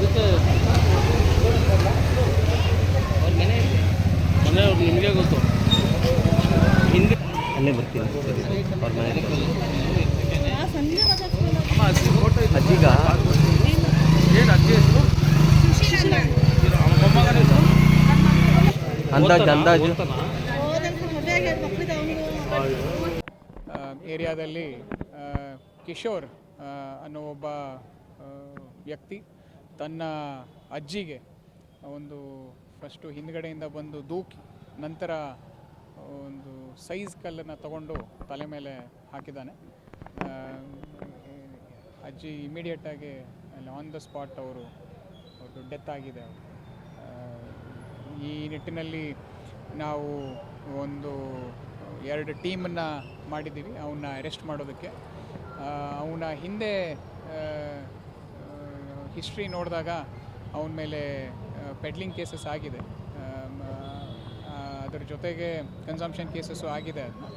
ಅದಕ್ಕೆ ಅವ್ರ ಮನೆಯವ್ರು ನಿಮಗೆ ಗೊತ್ತು ಹಿಂದೆ ಅಲ್ಲೇ ಬರ್ತೀನಿ ಅವ್ರ ಮನೆಗೆ ಅಜ್ಜಿಗ ಏನು ಅಜ್ಜಿ ಹೆಸರು ಅಂದಾಜು ಏರಿಯಾದಲ್ಲಿ ಕಿಶೋರ್ ಅನ್ನೋ ಒಬ್ಬ ವ್ಯಕ್ತಿ ತನ್ನ ಅಜ್ಜಿಗೆ ಒಂದು ಫಸ್ಟು ಹಿಂದ್ಗಡೆಯಿಂದ ಬಂದು ದೂಕಿ ನಂತರ ಒಂದು ಸೈಜ್ ಕಲ್ಲನ್ನು ತಗೊಂಡು ತಲೆ ಮೇಲೆ ಹಾಕಿದ್ದಾನೆ. ಅಜ್ಜಿ ಇಮಿಡಿಯೇಟಾಗಿ ಆನ್ ದ ಸ್ಪಾಟ್ ಅವ್ರದ್ದು ಡೆತ್ ಆಗಿದೆ. ಈ ನಿಟ್ಟಿನಲ್ಲಿ ನಾವು ಒಂದು 2 ಟೀಮನ್ನು ಮಾಡಿದ್ದೀವಿ ಅವನ್ನ ಅರೆಸ್ಟ್ ಮಾಡೋದಕ್ಕೆ. ಅವನ ಹಿಂದೆ ಹಿಸ್ಟ್ರಿ ನೋಡಿದಾಗ ಅವನ ಮೇಲೆ ಪೆಡ್ಲಿಂಗ್ ಕೇಸಸ್ ಆಗಿದೆ, ಅದರ ಜೊತೆಗೆ ಕನ್ಸಂಪ್ಷನ್ ಕೇಸಸ್ಸು ಆಗಿದೆ. ಅದನ್ನ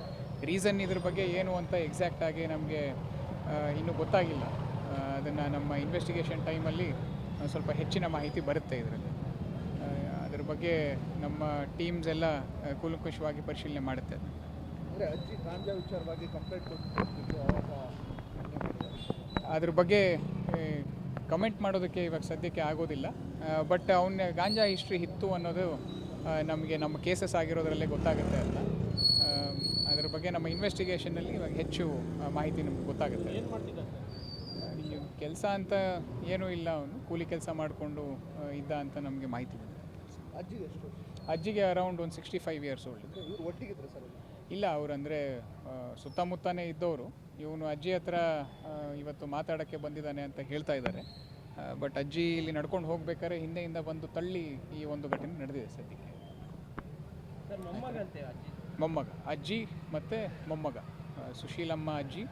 ರೀಸನ್ ಇದ್ರ ಬಗ್ಗೆ ಏನು ಅಂತ ಎಕ್ಸಾಕ್ಟಾಗಿ ನಮಗೆ ಇನ್ನೂ ಗೊತ್ತಾಗಿಲ್ಲ. ಅದನ್ನು ನಮ್ಮ ಇನ್ವೆಸ್ಟಿಗೇಷನ್ ಟೈಮಲ್ಲಿ ಸ್ವಲ್ಪ ಹೆಚ್ಚಿನ ಮಾಹಿತಿ ಬರುತ್ತೆ ಇದರಲ್ಲಿ. ಅದ್ರ ಬಗ್ಗೆ ನಮ್ಮ ಟೀಮ್ಸ್ ಎಲ್ಲ ಕೂಲಂಕುಷವಾಗಿ ಪರಿಶೀಲನೆ ಮಾಡುತ್ತೆ. ಅದ್ರ ಬಗ್ಗೆ ಕಮೆಂಟ್ ಮಾಡೋದಕ್ಕೆ ಇವಾಗ ಸದ್ಯಕ್ಕೆ ಆಗೋದಿಲ್ಲ. ಬಟ್ ಅವನ ಗಾಂಜಾ ಹಿಸ್ಟ್ರಿ ಇತ್ತು ಅನ್ನೋದು ನಮಗೆ ನಮ್ಮ ಕೇಸಸ್ ಆಗಿರೋದ್ರಲ್ಲೇ ಗೊತ್ತಾಗುತ್ತೆ ಅಂತ. ಅದ್ರ ಬಗ್ಗೆ ನಮ್ಮ ಇನ್ವೆಸ್ಟಿಗೇಷನಲ್ಲಿ ಇವಾಗ ಹೆಚ್ಚು ಮಾಹಿತಿ ನಮ್ಗೆ ಗೊತ್ತಾಗುತ್ತೆ. ಕೆಲಸ ಅಂತ ಏನೂ ಇಲ್ಲ, ಅವನು ಕೂಲಿ ಕೆಲಸ ಮಾಡಿಕೊಂಡು ಇದ್ದ ಅಂತ ನಮಗೆ ಮಾಹಿತಿ ಬಂದಿದೆ. ಅಜ್ಜಿಗೆ ಅರೌಂಡ್ ಒಂದು 65 ಇಯರ್ಸ್ ಓಲ್ಡ್. ಒಟ್ಟಿಗಿದ್ರು ಸರ್? ಇಲ್ಲ, ಅವರು ಅಂದರೆ ಸುತ್ತಮುತ್ತನೇ ಇದ್ದವರು. ಇವನು ಅಜ್ಜಿ ಹತ್ರ ಇವತ್ತು ಮಾತಾಡೋಕ್ಕೆ ಬಂದಿದ್ದಾನೆ ಅಂತ ಹೇಳ್ತಾ ಇದ್ದಾರೆ. ಬಟ್ ಅಜ್ಜಿ ಇಲ್ಲಿ ನಡ್ಕೊಂಡು ಹೋಗ್ಬೇಕಾದ್ರೆ ಹಿಂದೆಯಿಂದ ಬಂದು ತಳ್ಳಿ ಈ ಒಂದು ಘಟನೆ ನಡೆದಿದೆ ಸದ್ಯಕ್ಕೆ. ಮೊಮ್ಮಗ ಅಜ್ಜಿ ಮತ್ತು ಮೊಮ್ಮಗ, ಸುಶೀಲಮ್ಮ ಅಜ್ಜಿ,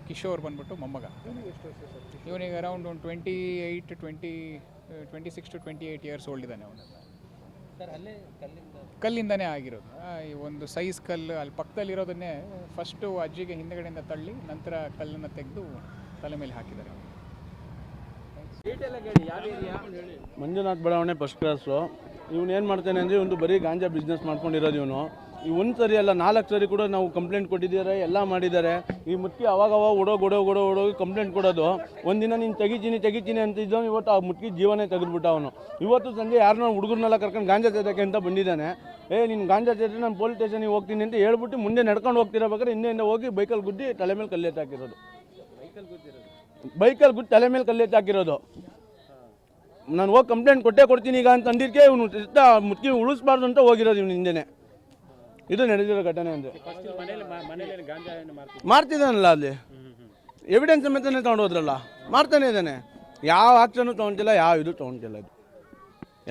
ಕಿಶೋರ್ ಬಂದ್ಬಿಟ್ಟು ಮೊಮ್ಮಗ. ಇವನಿಗೆ ಅರೌಂಡ್ ಒಂದು 26 to 28 ಇಯರ್ಸ್ ಓಲ್ಡ್ ಇದ್ದಾನೆ. ಅವನು ಕಲ್ಲಿಂದನೇ ಆಗಿರೋದು. ಈ ಒಂದು ಸೈಜ್ ಕಲ್ಲು ಅಲ್ಲಿ ಪಕ್ಕದಲ್ಲಿರೋದನ್ನೇ ಫಸ್ಟು ಅಜ್ಜಿಗೆ ಹಿಂದೆಗಡೆಯಿಂದ ತಳ್ಳಿ ನಂತರ ಕಲ್ಲನ್ನು ತೆಗೆದು ತಲೆ ಮೇಲೆ ಹಾಕಿದ್ದಾರೆ. ಮಂಜುನಾಥ್ ಬಡಾವಣೆ ಫಸ್ಟ್ ಕ್ಲಾಸು. ಇವನು ಏನು ಮಾಡ್ತಾನೆ ಅಂದರೆ ಒಂದು ಬರೀ ಗಾಂಜಾ ಬಿಸ್ನೆಸ್ ಮಾಡ್ಕೊಂಡಿರೋದು ಇವನು. ಈ ಒಂದು ಸರಿ ಅಲ್ಲ 4 ಸರಿ ಕೂಡ ನಾವು ಕಂಪ್ಲೇಂಟ್ ಕೊಟ್ಟಿದ್ದಾರೆ, ಎಲ್ಲ ಮಾಡಿದ್ದಾರೆ. ಈ ಮುಟ್ಕಿ ಅವಾಗವಾಗ ಓಡೋಗಿ ಕಂಪ್ಲೇಂಟ್ ಕೊಡೋದು. ಒಂದಿನ ನೀನು ತೆಗಿತೀನಿ ಅಂತಿದ್ದೋ, ಇವತ್ತು ಆ ಮುಟ್ಕಿ ಜೀವನೇ ತೆಗೆದುಬಿಟ್ಟ ಅವನು. ಇವತ್ತು ಸಂಜೆ ಯಾರನ್ನೋ ಹುಡುಗರನ್ನೆಲ್ಲ ಕರ್ಕೊಂಡು ಗಾಂಜಾ ಸೇದಕ್ಕೆ ಅಂತ ಬಂದಿದ್ದಾನೆ. ನೀನು ಗಾಂಜಾ ಸೇದ್ರೆ ನಾನು ಪೊಲೀಸ್ ಸ್ಟೇಷನಿಗೆ ಹೋಗ್ತೀನಿ ಅಂತ ಹೇಳ್ಬಿಟ್ಟು ಮುಂದೆ ನಡ್ಕೊಂಡು ಹೋಗ್ತಿರಬೇಕಾದ್ರೆ ಹಿಂದೆಯಿಂದ ಹೋಗಿ ಬೈಕಲ್ಲಿ ಗುದ್ದಿ ತಲೆ ಮೇಲೆ ಕಲ್ಲೆತ್ತು ಹಾಕಿರೋದು. ಬೈಕಲ್ಲಿ ಗುದ್ದಿ ತಲೆ ಮೇಲೆ ಕಲ್ಲೆತ್ತು ಹಾಕಿರೋದು. ನಾನು ಹೋಗಿ ಕಂಪ್ಲೇಂಟ್ ಕೊಡ್ತೀನಿ ಈಗ ಅಂತ ಅಂದಿದ್ದಕ್ಕೆ ಇವನು ಮುಟ್ಕಿ ಉಳಿಸ್ಬಾರ್ದು ಅಂತ ಹೋಗಿರೋದು ಇವನು ಹಿಂದೆನೆ. ಇದು ನಡೆದಿರೋ ಘಟನೆ ಅಂದರೆ ಮಾಡ್ತಿದ್ದಾನಲ್ಲ, ಅಲ್ಲಿ ಎವಿಡೆನ್ಸ್ ಸಮೇತನೇ ತೊಗೊಂಡೋದ್ರಲ್ಲ, ಮಾಡ್ತಾನೆ ಇದ್ದಾನೆ. ಯಾವ ಆಕ್ಷನು ತೊಗೊಂತಿಲ್ಲ, ಯಾವ ಇದು ತೊಗೊಂತಿಲ್ಲ. ಇದು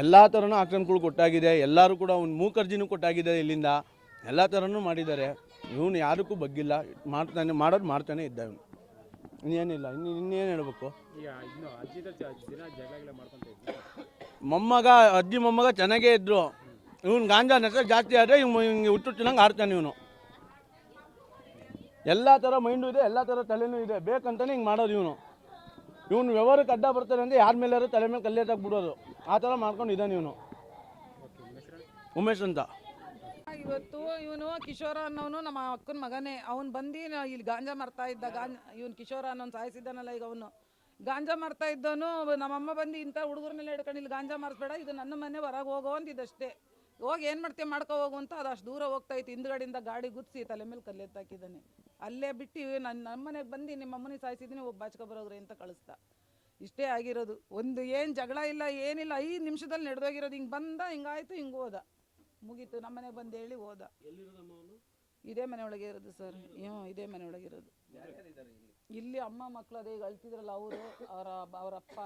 ಎಲ್ಲ ಥರನೂ ಆಕ್ಷನ್ಗಳು ಕೊಟ್ಟಾಗಿದೆ. ಎಲ್ಲರೂ ಕೂಡ ಅವ್ನು ಮೂಕರ್ಜಿನೂ ಕೊಟ್ಟಾಗಿದೆ. ಇಲ್ಲಿಂದ ಎಲ್ಲ ಥರನೂ ಮಾಡಿದ್ದಾರೆ. ಇವನು ಯಾರಕ್ಕೂ ಬಗ್ಗಿಲ್ಲ, ಮಾಡ್ತಾನೆ ಇದ್ದ ಇವನು. ಇನ್ನೇನಿಲ್ಲ, ಇನ್ನೇನು ಹೇಳ್ಬೇಕು. ಅಜ್ಜಿ ಮೊಮ್ಮಗ ಚೆನ್ನಾಗೇ ಇದ್ರು. ಇವನು ಗಾಂಜಾ ನಶ ಜಾಸ್ತಿ ಆದರೆ ಹಿಂಗೆ ಹುಟ್ಟುಟ್ಟಿನಂಗೆ ಆಡ್ತಾನೆ ಇವನು. ಎಲ್ಲ ಥರ ಮೈಂಡು ಇದೆ, ಎಲ್ಲ ಥರ ತಲೆನೂ ಇದೆ. ಬೇಕಂತಾನೆ ಹಿಂಗೆ ಮಾಡೋದು ಇವನು. ವ್ಯವಹಾರಕ್ಕೆ ಅಡ್ಡ ಬರ್ತಾರೆ ಅಂದರೆ ಯಾರ ಮೇಲಾರು ತಲೆ ಮೇಲೆ ಕಲ್ಲೆತ್ತಾಗಿ ಬಿಡೋದು. ಆ ಥರ ಮಾಡ್ಕೊಂಡು ಇದ್ದಾನೆ ಇವನು. ಉಮೇಶ್ ಅಂತ. ಇವತ್ತು ಇವನು ಕಿಶೋರ ಅನ್ನೋನು ನಮ್ಮ ಅಕ್ಕನ ಮಗನೇ. ಅವ್ನು ಬಂದು ಇಲ್ಲಿ ಗಾಂಜಾ ಮಾರ್ತಾ ಇದ್ದ. ಇವನು ಕಿಶೋರ ಅನ್ನೋನು ಸಾಯಿಸಿದ್ದಾನಲ್ಲ, ಈಗ ಅವನು ಗಾಂಜಾ ಮಾರ್ತಾ ಇದ್ದವನು. ನಮ್ಮಮ್ಮ ಬಂದು ಇಂಥ ಹುಡುಗರನ್ನೆಲ್ಲ ಹಿಡ್ಕೊಂಡು ಇಲ್ಲಿ ಗಾಂಜಾ ಮಾರಿಸ್ಬೇಡ, ಇದು ನನ್ನ ಮನೆ, ಹೊರಗೆ ಹೋಗೋ ಅಂತಿದ್ದಷ್ಟೇ. ಹೋಗಿ ಏನು ಮಾಡ್ತೀವಿ ಮಾಡ್ಕೊ ಹೋಗು ಅಂತ ಅದು ಅಷ್ಟು ದೂರ ಹೋಗ್ತಾ ಇತ್ತು. ಹಿಂದ್ಗಡೆಯಿಂದ ಗಾಡಿ ಗುದ್ದಿಸಿ ತಲೆ ಮೇಲೆ ಕಲ್ಲೆತ್ತಾಕಿದ್ದಾನೆ. ಅಲ್ಲೇ ಬಿಟ್ಟು ನಮ್ಮ ಮನೆಗೆ ಬಂದು ನಿಮ್ಮ ಅಮ್ಮನಿಗೆ ಸಾಯಿಸಿದ್ದೀನಿ, ಒಬ್ಬ ಬಾಚ್ಕೊ ಬರೋಗ್ರಿ ಅಂತ ಕಳಿಸ್ತಾ. ಇಷ್ಟೇ ಆಗಿರೋದು. ಒಂದು ಏನು ಜಗಳ ಇಲ್ಲ, ಏನಿಲ್ಲ. 5 ನಿಮಿಷದಲ್ಲಿ ನಡೆದೋಗಿರೋದು. ಹಿಂಗೆ ಬಂದ, ಹಿಂಗಾಯ್ತು, ಹಿಂಗೆ ಹೋದ, ಮುಗೀತು. ನಮ್ಮ ಮನೆಗೆ ಬಂದು ಹೇಳಿ ಹೋದ. ಇದೇ ಮನೆ ಒಳಗೆ ಇರೋದು ಸರ್. ಇದೇ ಮನೆ ಒಳಗೆ ಇರೋದು. ಇಲ್ಲಿ ಅಮ್ಮ ಮಕ್ಕಳು ಅದೇ ಈಗ ಅಳ್ತಿದ್ರಲ್ಲ, ಅವ್ರ ಅಪ್ಪ,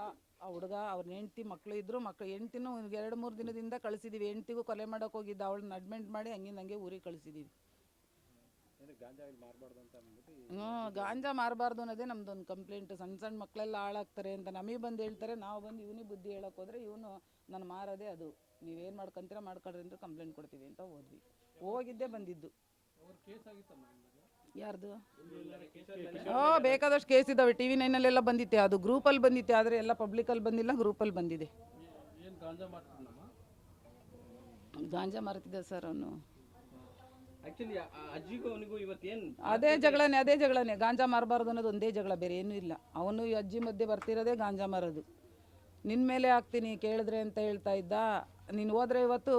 ಆ ಹುಡುಗ, ಅವ್ರ ಹೆಂಡ್ತಿ, ಮಕ್ಕಳು ಇದ್ರು. ಹೆಂಡ್ತಿನೂ 2-3 ದಿನದಿಂದ ಕಳಿಸಿದ್ದೀವಿ. ಹೆಂಡ್ತಿಗೂ ಕೊಲೆ ಮಾಡೋಕೆ ಹೋಗಿದ್ದ, ಅವಳನ್ನ ಅಡ್ಮಿಟ್ ಮಾಡಿ ಹಂಗೆ ಊರಿಗೆ ಕಳಿಸಿದ್ದೀವಿ. ಗಾಂಜಾ ಮಾರಬಾರ್ದು ಅನ್ನೋದೇ ನಮ್ದೊಂದು ಕಂಪ್ಲೇಂಟ್. ಸಣ್ಣ ಮಕ್ಕಳೆಲ್ಲ ಹಾಳಾಗ್ತಾರೆ ಅಂತ ನಮಗೆ ಬಂದು ಹೇಳ್ತಾರೆ. ನಾವು ಬಂದು ಇವನಿಗೆ ಬುದ್ಧಿ ಹೇಳಕ್ಕೆ ಹೋದ್ರೆ ಇವನು ನಾನು ಮಾರೋದೇ ಅದು, ನೀವೇನು ಮಾಡ್ಕೊಂತೀರ ಮಾಡ್ಕೊಳ್ರಿ ಅಂತ ಕಂಪ್ಲೇಂಟ್ ಕೊಡ್ತೀವಿ ಅಂತ ಹೋದ್ವಿ. ಹೋಗಿದ್ದೇ ಬಂದಿದ್ದು. ಯಾರ್ದು ಬೇಕಾದಷ್ಟು ಕೇಸ್ ಇದ್ದಾವೆ. TV 9 ಬಂದಿತ್ತೆ, ಅದು ಗ್ರೂಪಲ್ಲಿ ಬಂದಿತ್ತೆ, ಆದರೆ ಎಲ್ಲ ಪಬ್ಲಿಕಲ್ಲಿ ಬಂದಿಲ್ಲ, ಗ್ರೂಪಲ್ಲಿ ಬಂದಿದೆ. ಗಾಂಜಾ ಮಾರ್ತಿದ್ದ ಸರ್ ಅವನು. ಆಕ್ಚುಲಿ ಅಜ್ಜಿಗೂ ಅವನಿಗೂ ಇವತ್ತೇನು ಅದೇ ಜಗಳನೇ ಗಾಂಜಾ ಮಾರಬಾರ್ದು ಅನ್ನೋದು ಒಂದೇ ಜಗಳ, ಬೇರೆ ಏನೂ ಇಲ್ಲ. ಅವನು ಈ ಅಜ್ಜಿ ಮಧ್ಯೆ ಬರ್ತಿರೋದೇ ಗಾಂಜಾ ಮಾರೋದು. ನಿನ್ನ ಮೇಲೆ ಹಾಕ್ತೀನಿ ಕೇಳಿದ್ರೆ ಅಂತ ಹೇಳ್ತಾ ಇದ್ದ. ನೀನು ಹೋದ್ರೆ ಇವತ್ತು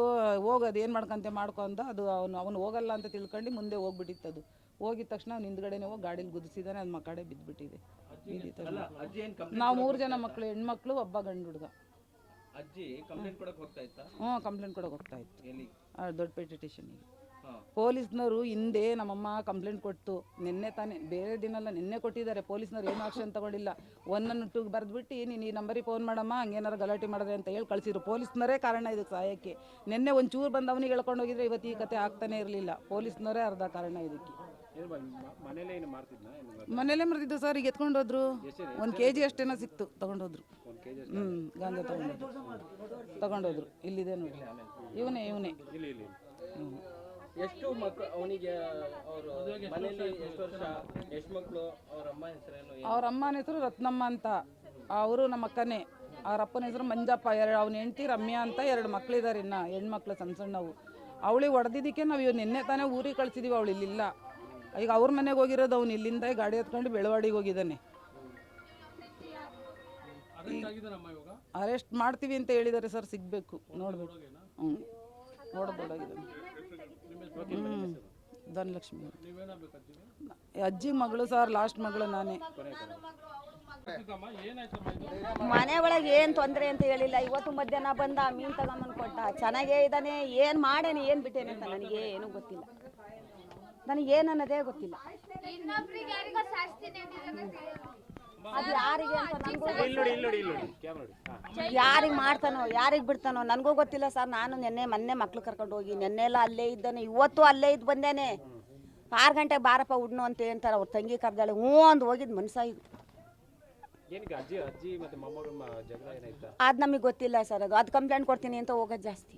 ಹೋಗೋದು ಏನು ಮಾಡ್ಕೊಂತೆ ಮಾಡ್ಕೊ ಅಂದ. ಅದು ಅವನು ಹೋಗಲ್ಲ ಅಂತ ತಿಳ್ಕೊಂಡು ಮುಂದೆ ಹೋಗ್ಬಿಟ್ಟಿತ್ತು. ಅದು ಹೋಗಿದ ತಕ್ಷಣ ಅವ್ನು ಹಿಂದ್ಗಡೆನೇ ಹೋಗಿ ಗಾಡೀಲಿ ಗುದಿಸಿದಾನೆ, ಅದು ಕಡೆ ಬಿದ್ದುಬಿಟ್ಟಿದೆ. ಅಜ್ಜಿ ಏನು ನಾವು 3 ಜನ ಮಕ್ಕಳು, ಹೆಣ್ಮಕ್ಳು, ಒಬ್ಬ ಗಂಡು ಹುಡುಗ. ಅಜ್ಜಿ ಕಂಪ್ಲೇಂಟ್ ಕೊಡಕ್ಕೆ ಹೋಗ್ತಾ ಇತ್ತಾ? ಕಂಪ್ಲೇಂಟ್ ಕೊಡೋಕೆ ಹೋಗ್ತಾ ಇತ್ತು ಎಲ್ಲಿ? ದೊಡ್ಡಪೇಟೆ ಸ್ಟೇಷನ್ನಿಗೆ. ಪೊಲೀಸ್ನವರು ಹಿಂದೆ ನಮ್ಮಮ್ಮ ಕಂಪ್ಲೇಂಟ್ ಕೊಟ್ಟು ನಿನ್ನೆ ತಾನೇ, ಬೇರೆ ದಿನ ಅಲ್ಲ ನಿನ್ನೆ ಕೊಟ್ಟಿದ್ದಾರೆ. ಪೊಲೀಸ್ನವ್ರು ಏನು ಆಕ್ಷನ್ ತಗೊಂಡಿಲ್ಲ. 112 ಬರೆದ್ಬಿಟ್ಟು ನೀನು ಈ ನಂಬರಿಗೆ ಫೋನ್ ಮಾಡಮ್ಮ, ಹಂಗೇನಾರು ಗಲಾಟೆ ಮಾಡಿದ್ರೆ ಅಂತ ಹೇಳಿ ಕಳಿಸಿದ್ರು. ಪೊಲೀಸ್ನವರೇ ಕಾರಣ ಇದಕ್ಕೆ ಸಹಾಯಕ್ಕೆ. ನಿನ್ನೆ ಒಂಚೂರು ಬಂದು ಅವನಿಗೆ ಹೇಳ್ಕೊಂಡು ಹೋಗಿದ್ರೆ ಇವತ್ತು ಈ ಕತೆ ಆಗ್ತಾನೆ ಇರಲಿಲ್ಲ. ಪೊಲೀಸ್ನವರೇ ಅರ್ಧ ಕಾರಣ ಇದಕ್ಕೆ. ಮನೇಲೇ ಮರ್ತಿದ್ದು ಸರ್. ಈಗ ಎತ್ಕೊಂಡು ಹೋದ್ರು. 1 kg ಅಷ್ಟೇನೋ ಸಿಕ್ತು, ತಗೊಂಡೋದ್ರು. ಗಾಂಜಾ ತಗೊಂಡೋದ್ರು. ಇಲ್ಲಿದೆ ನೋಡಿ, ಇವನೇ. ಎಷ್ಟು ಮಕ್ಕಳು ಅವನಿಗೆ? ಅವರು ಮನೆಯಲ್ಲಿ ಎಷ್ಟು ವರ್ಷ, ಎಷ್ಟು ಮಕ್ಕಳು? ಅವ್ರ ಅಮ್ಮ ಹೆಸರೇನು? ಅವ್ರ ಅಮ್ಮನ ಹೆಸರು ರತ್ನಮ್ಮ ಅಂತ, ಅವರು ನಮ್ಮ ಅಕ್ಕನೇ. ಅವ್ರ ಅಪ್ಪನ ಹೆಸರು ಮಂಜಪ್ಪ. ಅವ್ನ ಹೆಂಡತಿ ರಮ್ಯಾ ಅಂತ 2 ಮಕ್ಕಳಿದ್ದಾರೆ. ಇನ್ನು ಹೆಣ್ಮಕ್ಳು ಸಣ್ಣವು. ಅವಳಿಗೆ ಹೊಡೆದಿದ್ದಕ್ಕೆ ನಾವು ನಿನ್ನೆ ತಾನೇ ಊರಿಗೆ ಕಳಿಸಿದೀವಿ. ಅವಳು ಇಲ್ಲಿಲ್ಲ. ಈಗ ಅವ್ರ ಮನೆಗೆ ಹೋಗಿರೋದು. ಅವ್ನು ಇಲ್ಲಿಂದ ಗಾಡಿ ಹತ್ಕೊಂಡು ಬೆಳವಾಡಿಗೆ ಹೋಗಿದ್ದಾನೆ. ಅರೆಸ್ಟ್ ಮಾಡ್ತೀವಿ ಅಂತ ಹೇಳಿದ್ದಾರೆ ಸರ್. ಸಿಗಬೇಕು, ನೋಡ್ಬೇಕು. ನೋಡ್ಬೋದಾಗಿದ್ದಾನೆ. ಧನಲಕ್ಷ್ಮಿ ಅಜ್ಜಿ ಮಗಳು ಸರ್, ಲಾಸ್ಟ್ ಮಗಳು ನಾನೇ. ಮನೆ ಒಳಗೆ ಏನು ತೊಂದರೆ ಅಂತ ಹೇಳಿಲ್ಲ. ಇವತ್ತು ಮಧ್ಯಾಹ್ನ ಬಂದ ಮೀನು ತಗೊಂಬಂದು ಕೊಟ್ಟ. ಚೆನ್ನಾಗೇ ಇದ್ದಾನೆ. ಏನು ಮಾಡೇನಿ ಏನು ಬಿಟ್ಟೇನೆ ಅಂತ ನನಗೆ ಏನೂ ಗೊತ್ತಿಲ್ಲ. ನನಗೇನು ಅನ್ನೋದೇ ಗೊತ್ತಿಲ್ಲ. ಅದು ಯಾರಿಗೆ ಅಂತ ನನಗೂ ಯಾರಿಗೆ ಮಾಡ್ತಾನೋ ಯಾರಿಗೆ ಬಿಡ್ತಾನೋ ನನಗೂ ಗೊತ್ತಿಲ್ಲ ಸರ್. ನಾನು ಮೊನ್ನೆ ಮಕ್ಳು ಕರ್ಕೊಂಡು ಹೋಗಿ ನೆನ್ನೆಲ್ಲ ಅಲ್ಲೇ ಇದ್ದಾನೆ. ಇವತ್ತು ಅಲ್ಲೇ ಇದ್ದು ಬಂದೇನೆ. 6 ಗಂಟೆಗೆ ಬಾರಪ್ಪ ಉಡ್ನು ಅಂತ ಹೇಳ್ತಾರೆ. ಅವ್ರ ತಂಗಿ ಕರ್ದಾಳೆ. ಒಂದು ಹೋಗಿದ್ದು ಮನ್ಸ ಇದು. ಅದು ನಮಗೆ ಗೊತ್ತಿಲ್ಲ ಸರ್. ಅದು ಕಂಪ್ಲೇಂಟ್ ಕೊಡ್ತೀನಿ ಅಂತ ಹೋಗೋದು ಜಾಸ್ತಿ.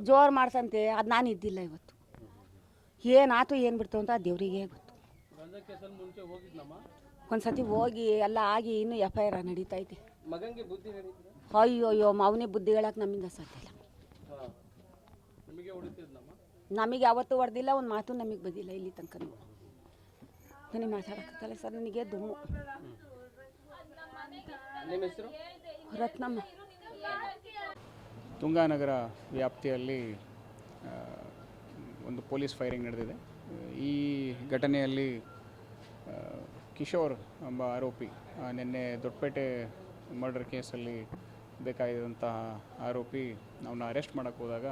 ಜೋರು ಮಾಡ್ಸಂತೆ. ಅದು ನಾನು ಇದ್ದಿಲ್ಲ ಇವತ್ತು. ಏನಾಯ್ತು ಏನು ಬಿಡ್ತು ಅಂತ ದೇವರಿಗೆ ಗೊತ್ತು. ಒಂದ್ಸತಿ ಹೋಗಿ ಎಲ್ಲ ಆಗಿ ಇನ್ನೂ FIR ನಡೀತೈತಿ. ಮಗನಿಗೆ ಬುದ್ಧಿ ಹೇಳಿದ್ರು? ಅಯ್ಯೋ ಅವನಿಗೆ ಬುದ್ಧಿ ಹೇಳಕ್ಕೆ ನಮ್ಮಿಂದ ಸಾಧ್ಯ ಇಲ್ಲ. ನಮಗೆ ಯಾವತ್ತೂ ಹೊಡೆದಿಲ್ಲ. ಒಂದು ಮಾತು ನಮಗೆ ಬಂದಿಲ್ಲ ಇಲ್ಲಿ ತನಕ. ನನಗೆ ಮಾತಾಡೋಕ್ಕಾಗಲ್ಲ ಸರ್. ನನಗೆ ದುಮ್ಮು. ನಿಮ್ಮ ಹೆಸರು? ರತ್ನಮ್ಮ. ತುಂಗಾನಗರ ವ್ಯಾಪ್ತಿಯಲ್ಲಿ ಒಂದು ಪೊಲೀಸ್ ಫೈರಿಂಗ್ ನಡೆದಿದೆ. ಈ ಘಟನೆಯಲ್ಲಿ ಕಿಶೋರ್ ಎಂಬ ಆರೋಪಿ, ನಿನ್ನೆ ದೊಡ್ಡಪೇಟೆ ಮರ್ಡರ್ ಕೇಸಲ್ಲಿ ಬೇಕಾಗಿದ್ದಂತಹ ಆರೋಪಿ, ಅವನ್ನ ಅರೆಸ್ಟ್ ಮಾಡೋಕ್ಕೆ ಹೋದಾಗ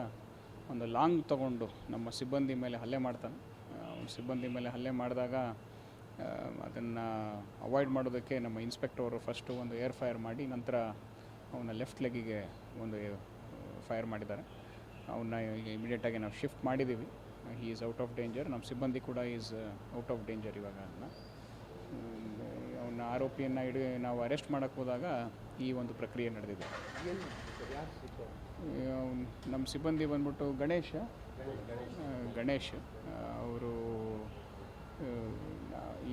ಒಂದು ಲಾಂಗ್ ತಗೊಂಡು ನಮ್ಮ ಸಿಬ್ಬಂದಿ ಮೇಲೆ ಹಲ್ಲೆ ಮಾಡ್ತಾನೆ. ಸಿಬ್ಬಂದಿ ಮೇಲೆ ಹಲ್ಲೆ ಮಾಡಿದಾಗ ಅದನ್ನು ಅವಾಯ್ಡ್ ಮಾಡೋದಕ್ಕೆ ನಮ್ಮ ಇನ್ಸ್ಪೆಕ್ಟರ್ ಅವರು ಫಸ್ಟು ಒಂದು ಏರ್ ಫೈರ್ ಮಾಡಿ ನಂತರ ಅವನ ಲೆಫ್ಟ್ ಲೆಗ್ಗಿಗೆ ಒಂದು ಫೈರ್ ಮಾಡಿದ್ದಾರೆ. ಅವನ್ನ ಈಗ ಇಮಿಡಿಯೇಟಾಗಿ ನಾವು ಶಿಫ್ಟ್ ಮಾಡಿದ್ದೀವಿ. He is out of danger. ನಮ್ಮ ಸಿಬ್ಬಂದಿ ಕೂಡ ಈಸ್ ಔಟ್ ಆಫ್ ಡೇಂಜರ್ ಇವಾಗ. ಅವನ ಆರೋಪಿಯನ್ನು ನಾವು ಅರೆಸ್ಟ್ ಮಾಡೋಕ್ಕೆ ಹೋದಾಗ ಈ ಒಂದು ಪ್ರಕ್ರಿಯೆ ನಡೆದಿದೆ. ನಮ್ಮ ಸಿಬ್ಬಂದಿ ಬಂದ್ಬಿಟ್ಟು ಗಣೇಶ್ ಅವರು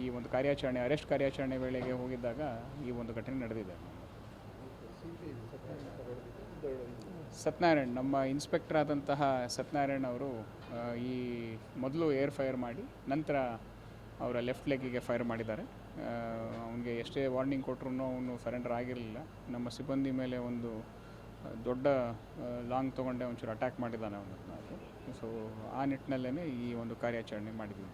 ಈ ಒಂದು ಕಾರ್ಯಾಚರಣೆ, ಅರೆಸ್ಟ್ ಕಾರ್ಯಾಚರಣೆ ವೇಳೆಗೆ ಹೋಗಿದ್ದಾಗ ಈ ಒಂದು ಘಟನೆ ನಡೆದಿದೆ. ಸತ್ಯನಾರಾಯಣ್, ನಮ್ಮ ಇನ್ಸ್ಪೆಕ್ಟರ್ ಆದಂತಹ ಸತ್ಯನಾರಾಯಣ್ ಅವರು ಈ ಮೊದಲು ಏರ್ ಫೈರ್ ಮಾಡಿ ನಂತರ ಅವರ ಲೆಫ್ಟ್ ಲೆಗ್ಗಿಗೆ ಫೈರ್ ಮಾಡಿದ್ದಾರೆ. ಅವನಿಗೆ ಎಷ್ಟೇ ವಾರ್ನಿಂಗ್ ಕೊಟ್ಟರು ಅವನು ಸರೆಂಡರ್ ಆಗಿರಲಿಲ್ಲ. ನಮ್ಮ ಸಿಬ್ಬಂದಿ ಮೇಲೆ ಒಂದು ದೊಡ್ಡ ಲಾಂಗ್ ತೊಗೊಂಡೆ ಒಂಚೂರು ಅಟ್ಯಾಕ್ ಮಾಡಿದ್ದಾನೆ ಅವನು. ಸೊ ಆ ನಿಟ್ಟಿನಲ್ಲೇ ಈ ಒಂದು ಕಾರ್ಯಾಚರಣೆ ಮಾಡಿದ್ದೀವಿ.